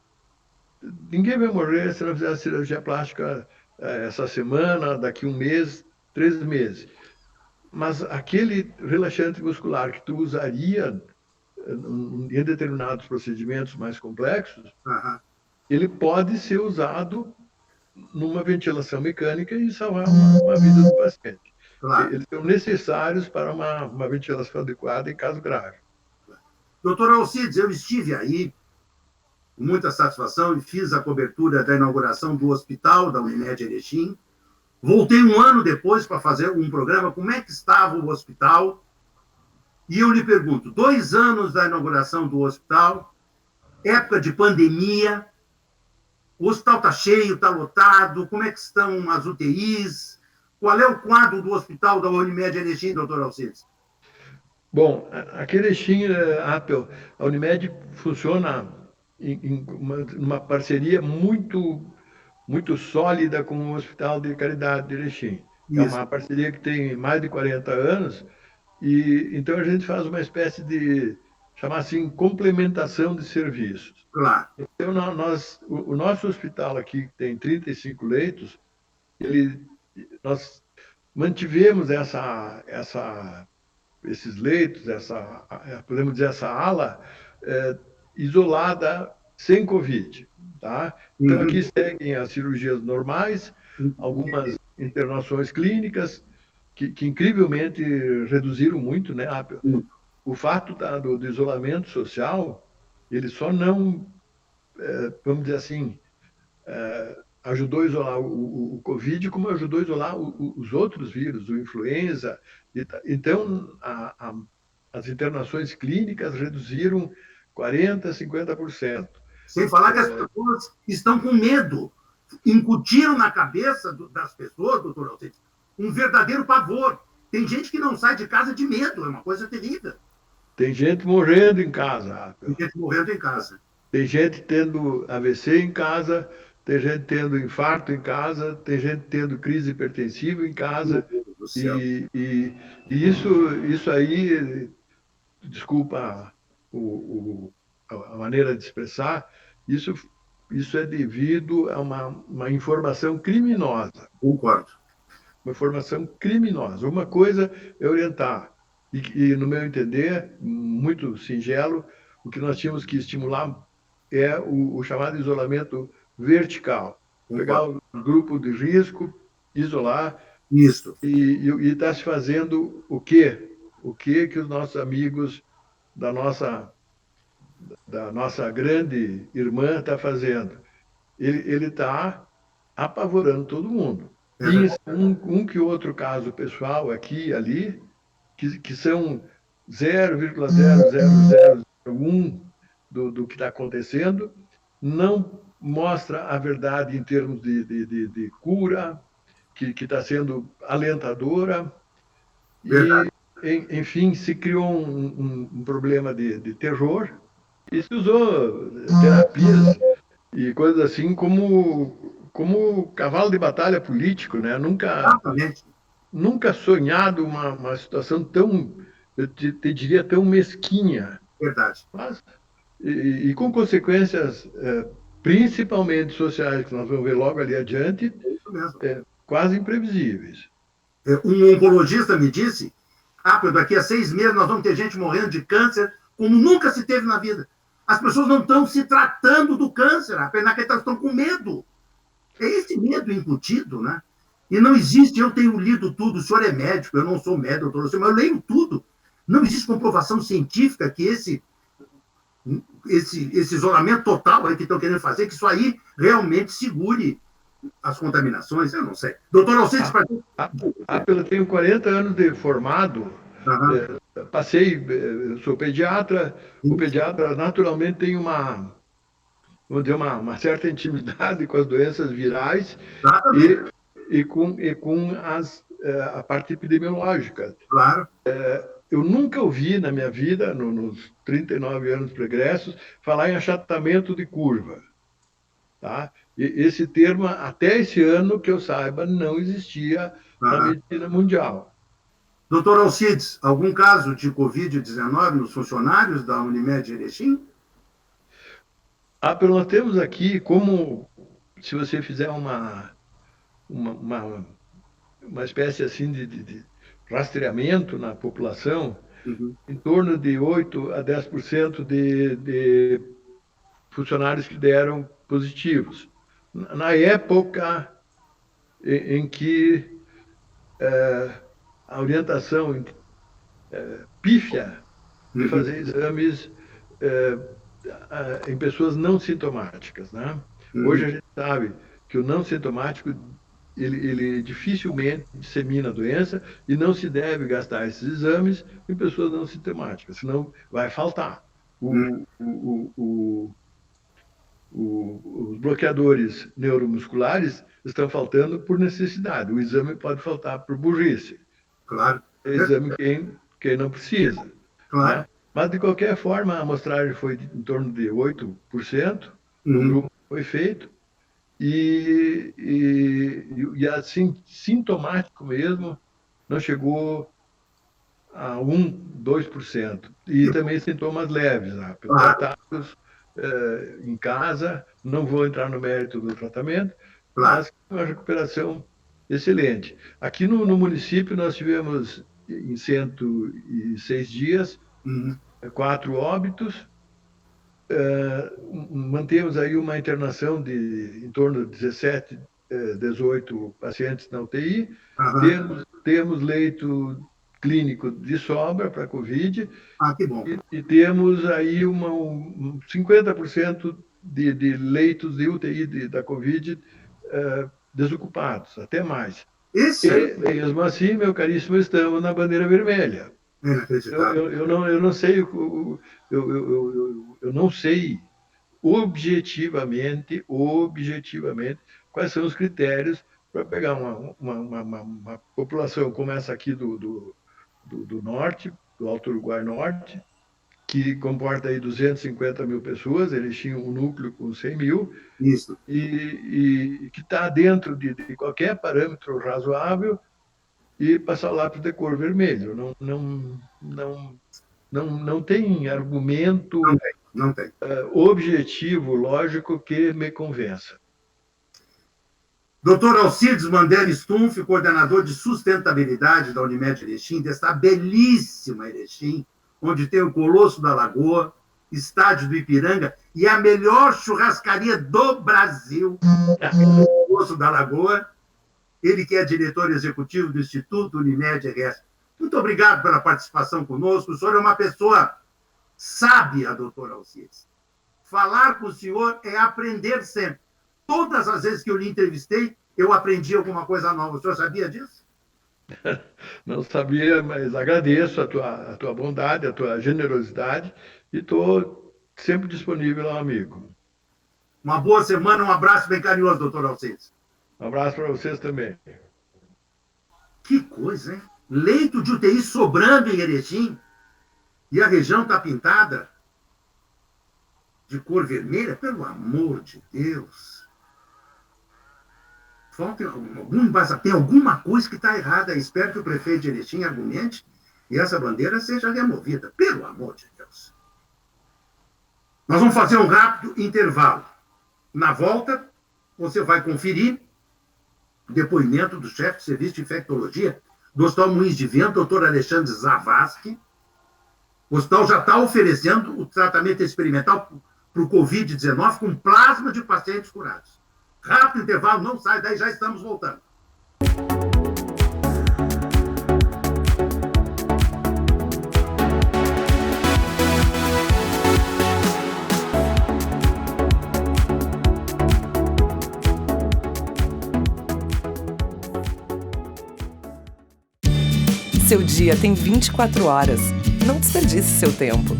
Ninguém vai morrer se não fizer a cirurgia plástica essa semana, daqui 1 mês, 3 meses. mas aquele relaxante muscular que tu usaria em determinados procedimentos mais complexos, ele pode ser usado numa ventilação mecânica e salvar uma vida do paciente. Claro. Eles são necessários para uma ventilação adequada em caso grave. Doutor Alcides, eu estive aí com muita satisfação e fiz a cobertura da inauguração do hospital da Unimed Erechim. Voltei um ano depois para fazer um programa, como é que estava o hospital. E eu lhe pergunto, 2 anos da inauguração do hospital, época de pandemia, o hospital está cheio, está lotado, como é que estão as UTIs? Qual é o quadro do hospital da Unimed Erechim, doutor Alcides? Bom, aqui em Erechim, a Unimed funciona em uma parceria muito sólida com o Hospital de Caridade de Erechim. É uma parceria que tem mais de 40 anos, e então a gente faz uma espécie de, chamar assim, complementação de serviços. Claro. Então, o nosso hospital aqui, que tem 35 leitos, nós mantivemos esses leitos, podemos dizer, essa ala isolada, sem Covid. Tá? Então, aqui seguem as cirurgias normais, algumas internações clínicas, que incrivelmente reduziram muito, né? O fato do isolamento social, ele só não, vamos dizer assim, ajudou a isolar o Covid, como ajudou a isolar os outros vírus, o influenza. Então, as internações clínicas reduziram 40%, 50%. Sem falar que as pessoas estão com medo. Incutiram na cabeça das pessoas, doutor Alcides, um verdadeiro pavor. Tem gente que não sai de casa de medo, é uma coisa terrível. Tem gente morrendo em casa. Tem gente morrendo em casa. Tem gente tendo AVC em casa, tem gente tendo infarto em casa, tem gente tendo crise hipertensiva em casa. E isso aí, desculpa a maneira de expressar, isso é devido a uma informação criminosa. Concordo. Uma informação criminosa. Uma coisa é orientar, e no meu entender, muito singelo, o que nós tínhamos que estimular é o chamado isolamento vertical. Pegar o grupo de risco, isolar. Isso. E está se fazendo o quê? O que os nossos amigos da nossa grande irmã está fazendo? Ele está apavorando todo mundo. Tem um que outro caso pessoal aqui e ali, que são 0,0001 do que está acontecendo, não mostra a verdade em termos de cura, que está sendo alentadora. Verdade. E, enfim, se criou um problema de terror, e se usou terapias e coisas assim como cavalo de batalha político, né? Nunca sonhado uma situação tão, eu te diria, tão mesquinha. Verdade. Mas, e com consequências principalmente sociais, que nós vamos ver logo ali adiante, quase imprevisíveis. Um oncologista me disse, daqui a 6 meses nós vamos ter gente morrendo de câncer como nunca se teve na vida. As pessoas não estão se tratando do câncer, apenas que elas estão com medo. É esse medo incutido, né? E não existe, eu tenho lido tudo, o senhor é médico, eu não sou médico, doutor, mas eu leio tudo. Não existe comprovação científica que esse isolamento total aí que estão querendo fazer, que isso aí realmente segure as contaminações, eu não sei. Doutor Alcides, eu tenho 40 anos de formado, eu sou pediatra, o pediatra naturalmente tem uma certa intimidade com as doenças virais e com a parte epidemiológica. Claro. Eu nunca ouvi na minha vida, nos 39 anos pregressos, falar em achatamento de curva. Tá? E esse termo, até esse ano, que eu saiba, não existia na medicina mundial. Doutor Alcides, algum caso de Covid-19 nos funcionários da Unimed Erechim? Nós temos aqui, como se você fizer uma espécie assim rastreamento na população, em torno de 8 a 10% de funcionários que deram positivos. Na época em que a orientação pífia de fazer exames em pessoas não sintomáticas, né? Hoje a gente sabe que o não sintomático ele dificilmente dissemina a doença e não se deve gastar esses exames em pessoas não sintomáticas, senão vai faltar. Os bloqueadores neuromusculares estão faltando por necessidade. O exame pode faltar por burrice. Claro. É exame quem não precisa. Claro. Né? Mas, de qualquer forma, a amostragem foi em torno de 8%, o grupo foi feito, e assim, sintomático mesmo, não chegou a 2%. E também sintomas leves, tratados em casa, não vou entrar no mérito do tratamento, mas uma recuperação excelente. Aqui no município nós tivemos, em 106 dias, 4 óbitos, mantemos aí uma internação de em torno de 17, 18 pacientes na UTI, temos leito clínico de sobra para Covid, que bom. e temos aí 50% de leitos de UTI da Covid desocupados, até mais. E, mesmo assim, meu caríssimo, estamos na bandeira vermelha. Eu não sei, eu não sei objetivamente quais são os critérios para pegar uma população como essa aqui do norte, do Alto Uruguai Norte, que comporta aí 250 mil pessoas, eles tinham um núcleo com 100 mil, Isso. e que está dentro de qualquer parâmetro razoável, e passar o lápis de cor vermelho. Não tem argumento não tem. Objetivo, lógico, que me convença. Dr. Alcides Mandelli Stumpf, coordenador de sustentabilidade da Unimed Erechim, desta belíssima Erechim, onde tem o Colosso da Lagoa, estádio do Ipiranga e a melhor churrascaria do Brasil, o Colosso da Lagoa. Ele que é diretor executivo do Instituto Unimed RS. Muito obrigado pela participação conosco. O senhor é uma pessoa sábia, doutor Alcides. Falar com o senhor é aprender sempre. Todas as vezes que eu lhe entrevistei, eu aprendi alguma coisa nova. O senhor sabia disso? Não sabia, mas agradeço a tua bondade, a tua generosidade, e estou sempre disponível ao amigo. Uma boa semana, um abraço bem carinhoso, doutor Alcides. Um abraço para vocês também. Que coisa, hein? Leito de UTI sobrando em Erechim, e a região está pintada de cor vermelha, pelo amor de Deus. Tem alguma coisa que está errada. Espero que o prefeito de Erechim argumente e essa bandeira seja removida, pelo amor de Deus. Nós vamos fazer um rápido intervalo. Na volta, você vai conferir o depoimento do chefe de serviço de infectologia do Hospital Moinhos de Vento, doutor Alexandre Zavascki. O hospital já está oferecendo o tratamento experimental para o Covid-19 com plasma de pacientes curados. Rápido intervalo, não sai daí, já estamos voltando. Seu dia tem 24 horas. Não desperdice seu tempo.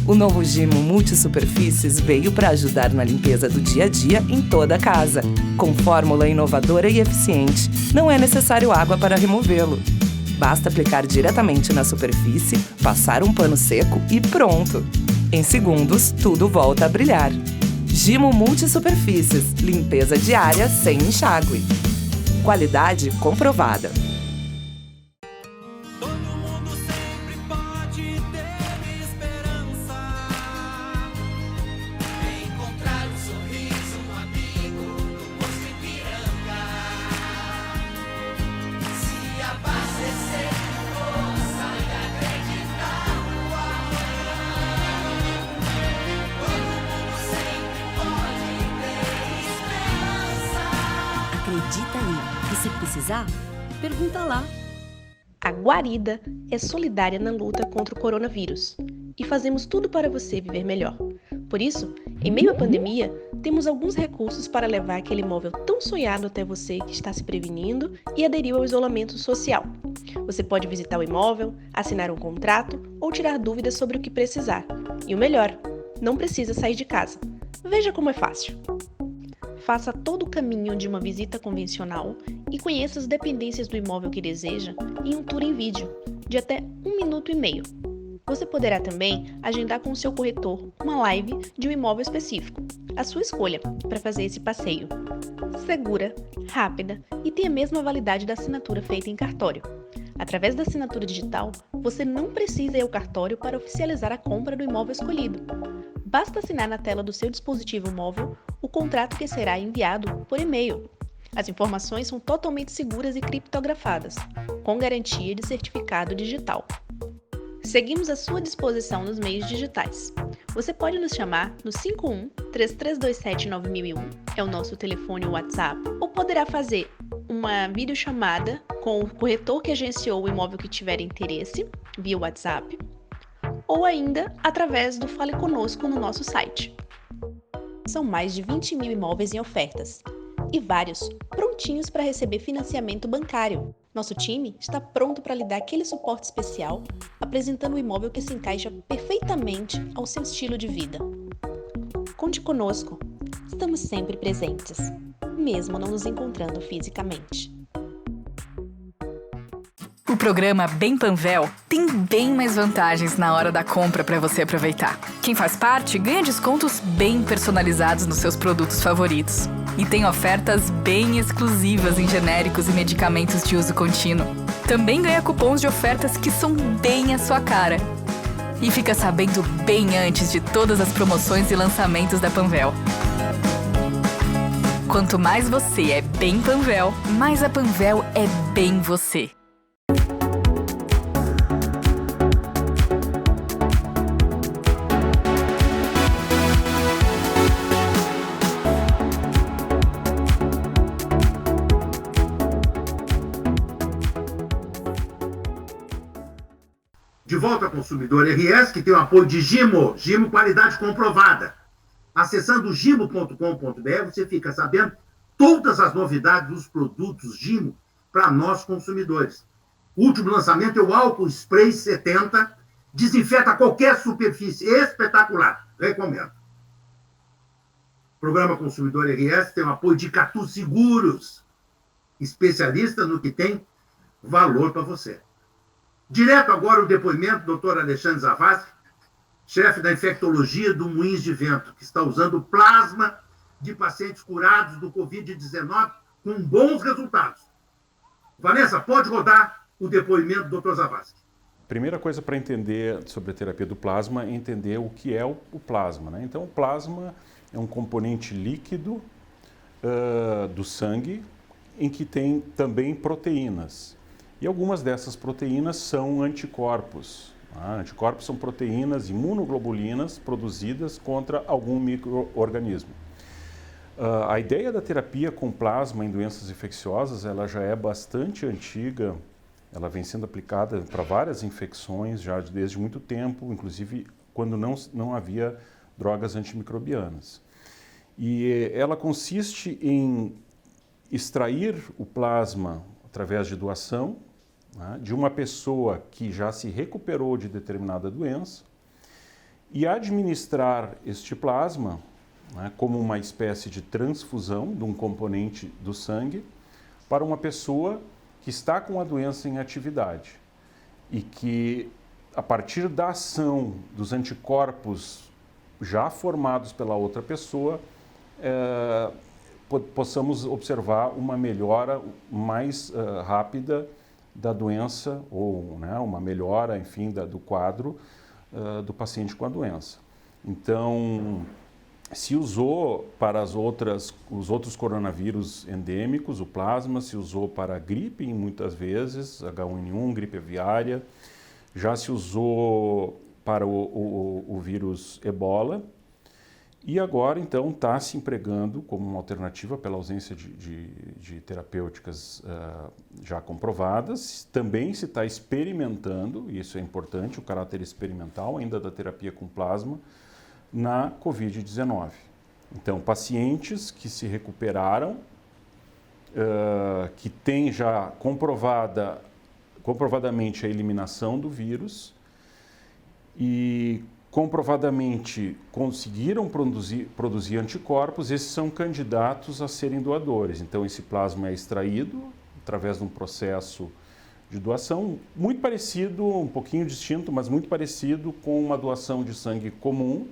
O novo Gimo Multisuperfícies veio para ajudar na limpeza do dia a dia em toda a casa. Com fórmula inovadora e eficiente, não é necessário água para removê-lo. Basta aplicar diretamente na superfície, passar um pano seco e pronto! Em segundos, tudo volta a brilhar. Gimo Multisuperfícies, limpeza diária sem enxágue. Qualidade comprovada. Digita aí. E se precisar, pergunta lá. A Guarida é solidária na luta contra o coronavírus e fazemos tudo para você viver melhor. Por isso, em meio à pandemia, temos alguns recursos para levar aquele imóvel tão sonhado até você que está se prevenindo e aderiu ao isolamento social. Você pode visitar o imóvel, assinar um contrato ou tirar dúvidas sobre o que precisar. E o melhor, não precisa sair de casa. Veja como é fácil. Faça todo o caminho de uma visita convencional e conheça as dependências do imóvel que deseja em um tour em vídeo, de até 1 minuto e meio. Você poderá também agendar com o seu corretor uma live de um imóvel específico, a sua escolha, para fazer esse passeio. Segura, rápida e tem a mesma validade da assinatura feita em cartório. Através da assinatura digital, você não precisa ir ao cartório para oficializar a compra do imóvel escolhido. Basta assinar na tela do seu dispositivo móvel o contrato que será enviado por e-mail. As informações são totalmente seguras e criptografadas, com garantia de certificado digital. Seguimos à sua disposição nos meios digitais. Você pode nos chamar no 51-3327-9001, é o nosso telefone WhatsApp, ou poderá fazer uma videochamada com o corretor que agenciou o imóvel que tiver interesse, via WhatsApp, ou ainda através do Fale Conosco no nosso site. São mais de 20 mil imóveis em ofertas e vários prontinhos para receber financiamento bancário. Nosso time está pronto para lhe dar aquele suporte especial, apresentando um imóvel que se encaixa perfeitamente ao seu estilo de vida. Conte conosco, estamos sempre presentes, mesmo não nos encontrando fisicamente. O programa Bem Panvel tem bem mais vantagens na hora da compra para você aproveitar. Quem faz parte ganha descontos bem personalizados nos seus produtos favoritos. E tem ofertas bem exclusivas em genéricos e medicamentos de uso contínuo. Também ganha cupons de ofertas que são bem a sua cara. E fica sabendo bem antes de todas as promoções e lançamentos da Panvel. Quanto mais você é bem Panvel, mais a Panvel é bem você. De volta ao Consumidor RS, que tem o apoio de Gimo, Gimo qualidade comprovada. Acessando gimo.com.br, você fica sabendo todas as novidades dos produtos Gimo para nós consumidores. O último lançamento é o álcool spray 70, desinfeta qualquer superfície, espetacular, recomendo. O programa Consumidor RS tem o apoio de Catu Seguros, especialista no que tem valor para você. Direto agora o depoimento do Dr. Alexandre Zavascki, chefe da infectologia do Moinhos de Vento, que está usando plasma de pacientes curados do Covid-19 com bons resultados. Vanessa, pode rodar o depoimento do Dr. Zavascki. Primeira coisa para entender sobre a terapia do plasma é entender o que é o plasma, né? Então, o plasma é um componente líquido do sangue em que tem também proteínas. E algumas dessas proteínas são anticorpos. Anticorpos são proteínas imunoglobulinas produzidas contra algum micro-organismo. A ideia da terapia com plasma em doenças infecciosas ela já é bastante antiga, ela vem sendo aplicada para várias infecções já desde muito tempo, inclusive quando não havia drogas antimicrobianas. E ela consiste em extrair o plasma através de doação, né, de uma pessoa que já se recuperou de determinada doença e administrar este plasma, né, como uma espécie de transfusão de um componente do sangue para uma pessoa que está com a doença em atividade e que, a partir da ação dos anticorpos já formados pela outra pessoa, possamos observar uma melhora mais rápida da doença ou né, uma melhora, enfim, do quadro do paciente com a doença. Então, se usou para os outros coronavírus endêmicos, o plasma se usou para a gripe muitas vezes, H1N1, gripe aviária, já se usou para o vírus Ebola, E agora, então, está se empregando como uma alternativa pela ausência de terapêuticas já comprovadas. Também se está experimentando, e isso é importante, o caráter experimental ainda da terapia com plasma, na Covid-19. Então, pacientes que se recuperaram, que têm já comprovadamente a eliminação do vírus e comprovadamente conseguiram produzir anticorpos, esses são candidatos a serem doadores. Então, esse plasma é extraído através de um processo de doação muito parecido, um pouquinho distinto, mas muito parecido com uma doação de sangue comum,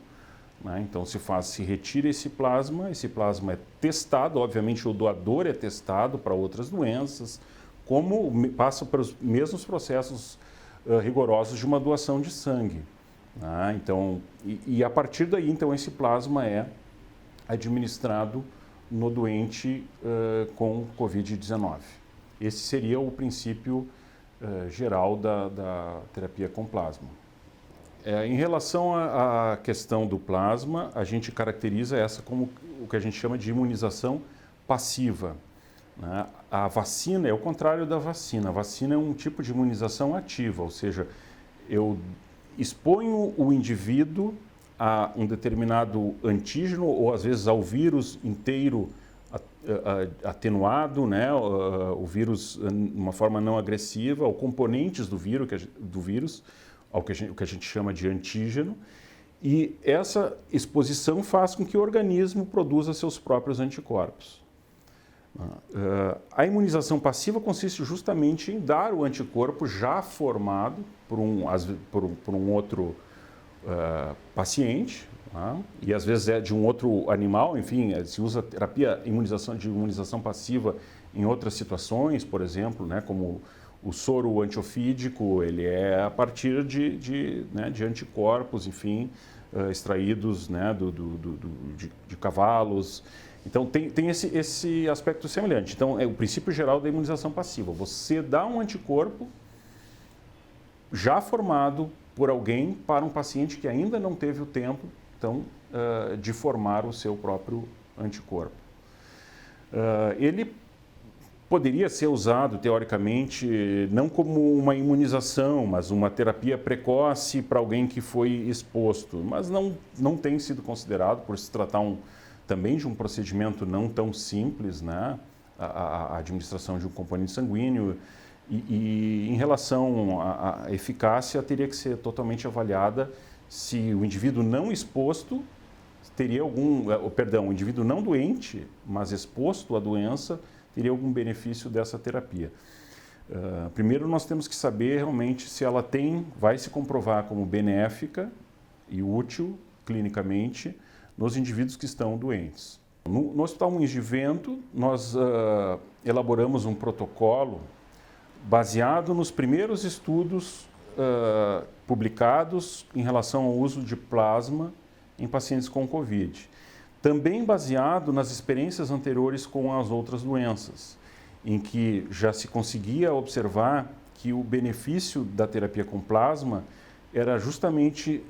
né? Então, se retira esse plasma é testado, obviamente o doador é testado para outras doenças, como passa pelos mesmos processos rigorosos de uma doação de sangue. Então, a partir daí, então, esse plasma é administrado no doente com Covid-19. Esse seria o princípio geral da terapia com plasma. Em relação à questão do plasma, a gente caracteriza essa como o que a gente chama de imunização passiva. Né? A vacina é o contrário da vacina. A vacina é um tipo de imunização ativa, ou seja, eu exponho o indivíduo a um determinado antígeno ou às vezes ao vírus inteiro atenuado, né? O vírus de uma forma não agressiva, ou componentes do vírus, o que a gente chama de antígeno, e essa exposição faz com que o organismo produza seus próprios anticorpos. A imunização passiva consiste justamente em dar o anticorpo já formado por um outro paciente, e às vezes é de um outro animal, enfim, se usa terapia de imunização passiva em outras situações, por exemplo, né, como o soro antiofídico, ele é a partir de anticorpos, enfim, extraídos, né, de cavalos. Então, tem esse aspecto semelhante. Então, é o princípio geral da imunização passiva. Você dá um anticorpo já formado por alguém para um paciente que ainda não teve o tempo, então, de formar o seu próprio anticorpo. Ele poderia ser usado, teoricamente, não como uma imunização, mas uma terapia precoce para alguém que foi exposto, mas não tem sido considerado, por se tratar também de um procedimento não tão simples, né? A administração de um componente sanguíneo, e em relação à eficácia, teria que ser totalmente avaliada se o indivíduo não exposto teria o indivíduo não doente, mas exposto à doença, teria algum benefício dessa terapia. Primeiro, nós temos que saber realmente se ela vai se comprovar como benéfica e útil clinicamente nos indivíduos que estão doentes. No Hospital Moinhos de Vento, nós elaboramos um protocolo baseado nos primeiros estudos publicados em relação ao uso de plasma em pacientes com Covid. Também baseado nas experiências anteriores com as outras doenças, em que já se conseguia observar que o benefício da terapia com plasma era justamente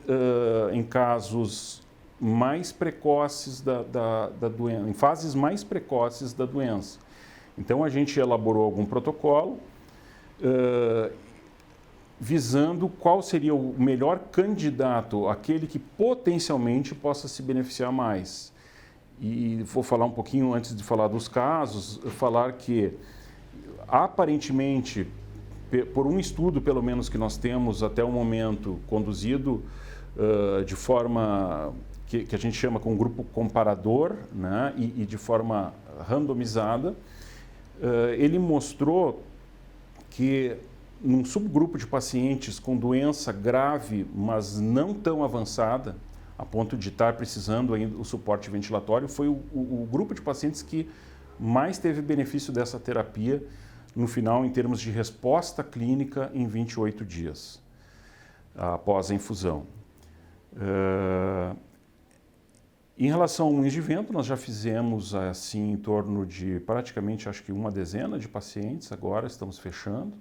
em casos mais precoces da doença, em fases mais precoces da doença. Então, a gente elaborou algum protocolo visando qual seria o melhor candidato, aquele que potencialmente possa se beneficiar mais. E vou falar um pouquinho, antes de falar dos casos, falar que, aparentemente, por um estudo, pelo menos, que nós temos até o momento, conduzido de forma que a gente chama com um grupo comparador, né, e de forma randomizada, ele mostrou que num subgrupo de pacientes com doença grave, mas não tão avançada, a ponto de estar precisando ainda o suporte ventilatório, foi o grupo de pacientes que mais teve benefício dessa terapia no final, em termos de resposta clínica em 28 dias após a infusão. Em relação ao Moinhos de Vento, nós já fizemos assim em torno de praticamente, acho que uma dezena de pacientes, agora estamos fechando.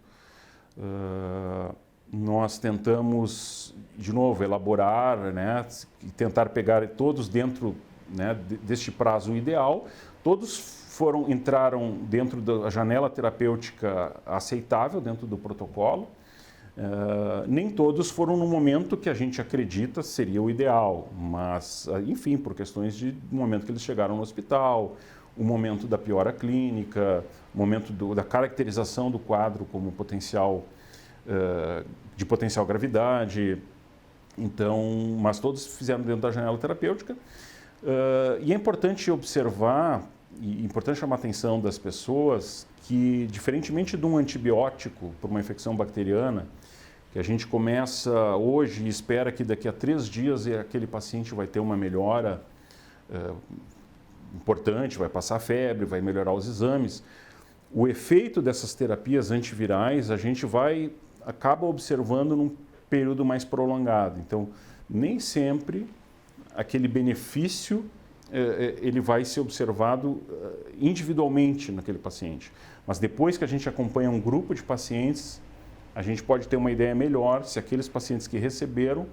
Nós tentamos, de novo, elaborar, né, e tentar pegar todos dentro né, deste prazo ideal, todos entraram dentro da janela terapêutica aceitável, dentro do protocolo. Nem todos foram no momento que a gente acredita seria o ideal, mas, enfim, por questões de momento que eles chegaram no hospital, o momento da piora clínica, o momento da caracterização do quadro como de potencial gravidade. Então, mas todos fizeram dentro da janela terapêutica. E é importante observar, e importante chamar a atenção das pessoas que, diferentemente de um antibiótico para uma infecção bacteriana, que a gente começa hoje e espera que daqui a 3 dias aquele paciente vai ter uma melhora importante, vai passar febre, vai melhorar os exames. O efeito dessas terapias antivirais a gente acaba observando num período mais prolongado. Então, nem sempre aquele benefício ele vai ser observado individualmente naquele paciente. Mas depois que a gente acompanha um grupo de pacientes, a gente pode ter uma ideia melhor se aqueles pacientes que receberam,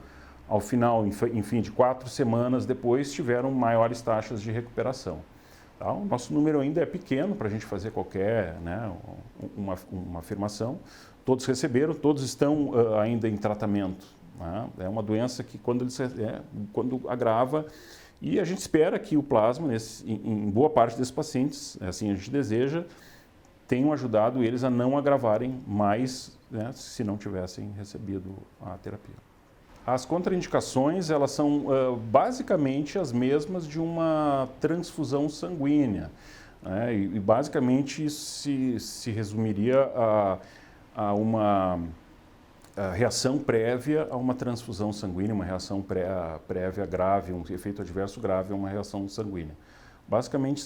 ao final, enfim, de 4 semanas depois, tiveram maiores taxas de recuperação. Tá? O nosso número ainda é pequeno para a gente fazer qualquer, né, uma afirmação. Todos receberam, todos estão ainda em tratamento. Né? É uma doença que, quando agrava, e a gente espera que o plasma, em boa parte desses pacientes, assim a gente deseja, tenham ajudado eles a não agravarem mais, né, se não tivessem recebido a terapia. As contraindicações, elas são basicamente as mesmas de uma transfusão sanguínea. Né? E basicamente isso se resumiria a uma reação prévia a uma transfusão sanguínea, uma reação prévia grave, um efeito adverso grave a uma reação sanguínea. Basicamente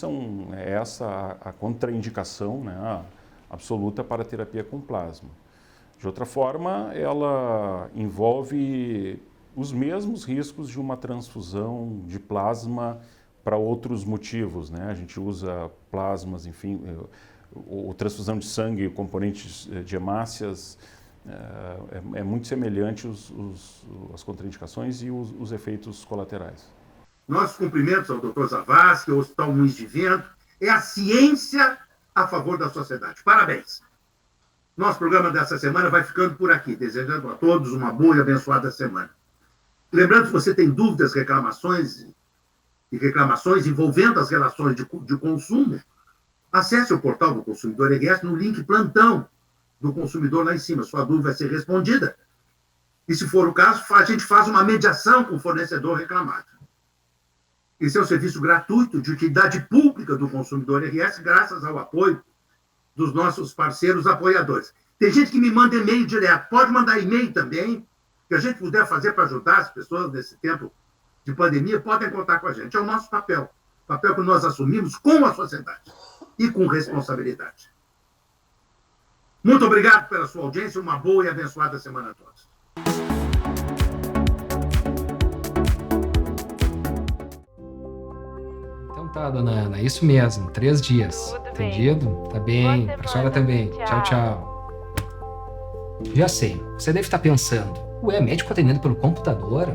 essa a contraindicação, né, absoluta para a terapia com plasma. De outra forma, ela envolve os mesmos riscos de uma transfusão de plasma para outros motivos, né? A gente usa plasmas, enfim, ou transfusão de sangue, componentes de hemácias, é muito semelhante as contraindicações e os efeitos colaterais. Nossos cumprimentos ao Dr. Zavascki, ao Hospital Moinhos de Vento. É a ciência a favor da sociedade. Parabéns! Nosso programa dessa semana vai ficando por aqui, desejando a todos uma boa e abençoada semana. Lembrando, se você tem dúvidas, reclamações envolvendo as relações de consumo, acesse o portal do Consumidor RS no link plantão do consumidor lá em cima. Sua dúvida vai ser respondida. E, se for o caso, a gente faz uma mediação com o fornecedor reclamado. Esse é um serviço gratuito de utilidade pública do Consumidor RS, graças ao apoio dos nossos parceiros apoiadores. Tem gente que me manda e-mail direto. Pode mandar e-mail também, que a gente puder fazer para ajudar as pessoas nesse tempo de pandemia, podem contar com a gente. É o nosso papel. Papel que nós assumimos com a sociedade e com responsabilidade. Muito obrigado pela sua audiência. Uma boa e abençoada semana a todos. Tá, dona Ana, é isso mesmo, 3 dias. Tudo entendido? Bem. Tá bem, pra senhora também. Tchau, tchau. Já sei, você deve estar pensando, médico atendendo pelo computador?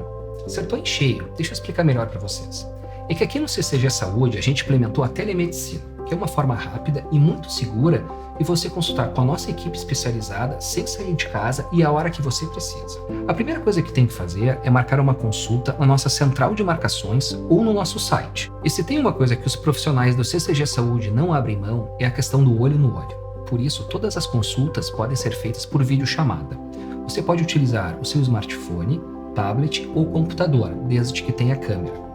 Acertou em cheio, deixa eu explicar melhor para vocês. É que aqui no CCG Saúde a gente implementou a telemedicina, que é uma forma rápida e muito segura de você consultar com a nossa equipe especializada sem sair de casa e a hora que você precisa. A primeira coisa que tem que fazer é marcar uma consulta na nossa central de marcações ou no nosso site. E se tem uma coisa que os profissionais do CCG Saúde não abrem mão, é a questão do olho no olho. Por isso, todas as consultas podem ser feitas por videochamada. Você pode utilizar o seu smartphone, tablet ou computador, desde que tenha câmera.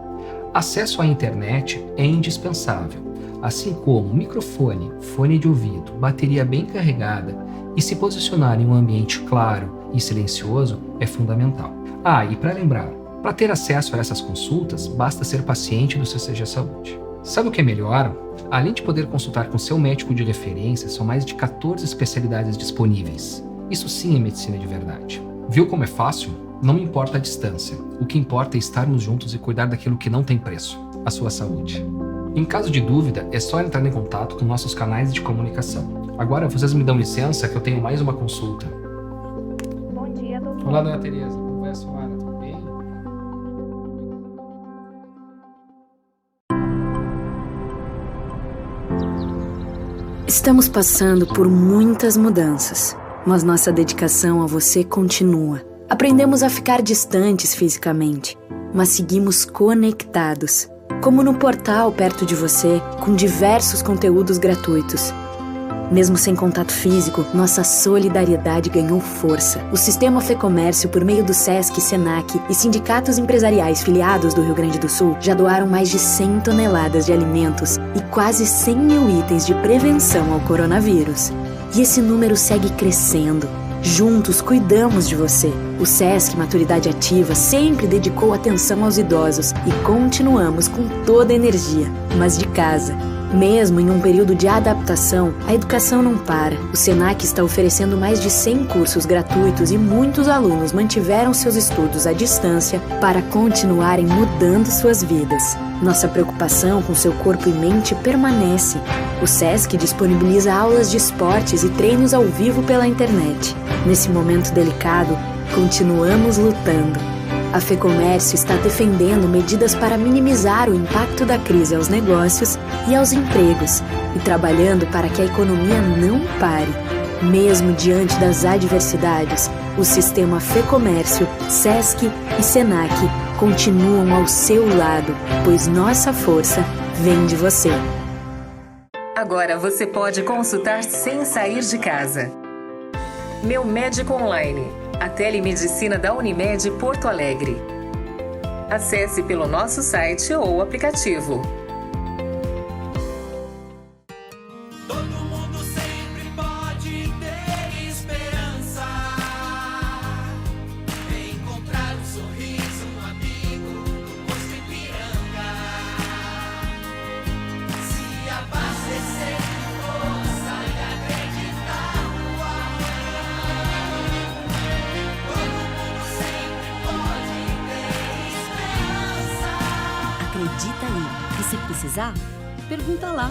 Acesso à internet é indispensável, assim como microfone, fone de ouvido, bateria bem carregada e se posicionar em um ambiente claro e silencioso é fundamental. E para lembrar, para ter acesso a essas consultas, basta ser paciente do CCG Saúde. Sabe o que é melhor? Além de poder consultar com seu médico de referência, são mais de 14 especialidades disponíveis. Isso sim é medicina de verdade. Viu como é fácil? Não importa a distância. O que importa é estarmos juntos e cuidar daquilo que não tem preço, a sua saúde. Em caso de dúvida, é só entrar em contato com nossos canais de comunicação. Agora, vocês me dão licença que eu tenho mais uma consulta. Bom dia, doutor. Olá, dona Tereza. Como vai a senhora? Estamos passando por muitas mudanças, mas nossa dedicação a você continua. Aprendemos a ficar distantes fisicamente, mas seguimos conectados, como no portal perto de você, com diversos conteúdos gratuitos. Mesmo sem contato físico, nossa solidariedade ganhou força. O Sistema Fecomércio, por meio do SESC, SENAC e sindicatos empresariais filiados do Rio Grande do Sul, já doaram mais de 100 toneladas de alimentos e quase 100 mil itens de prevenção ao coronavírus. E esse número segue crescendo. Juntos cuidamos de você. O SESC Maturidade Ativa sempre dedicou atenção aos idosos e continuamos com toda a energia, mas de casa. Mesmo em um período de adaptação, a educação não para. O SENAC está oferecendo mais de 100 cursos gratuitos e muitos alunos mantiveram seus estudos à distância para continuarem mudando suas vidas. Nossa preocupação com seu corpo e mente permanece. O SESC disponibiliza aulas de esportes e treinos ao vivo pela internet. Nesse momento delicado, continuamos lutando. A Fecomércio está defendendo medidas para minimizar o impacto da crise aos negócios e aos empregos e trabalhando para que a economia não pare. Mesmo diante das adversidades, o Sistema Fecomércio, SESC e SENAC continuam ao seu lado, pois nossa força vem de você. Agora você pode consultar sem sair de casa. Meu Médico Online, a telemedicina da Unimed Porto Alegre. Acesse pelo nosso site ou aplicativo. Acredita aí. E se precisar, pergunta lá.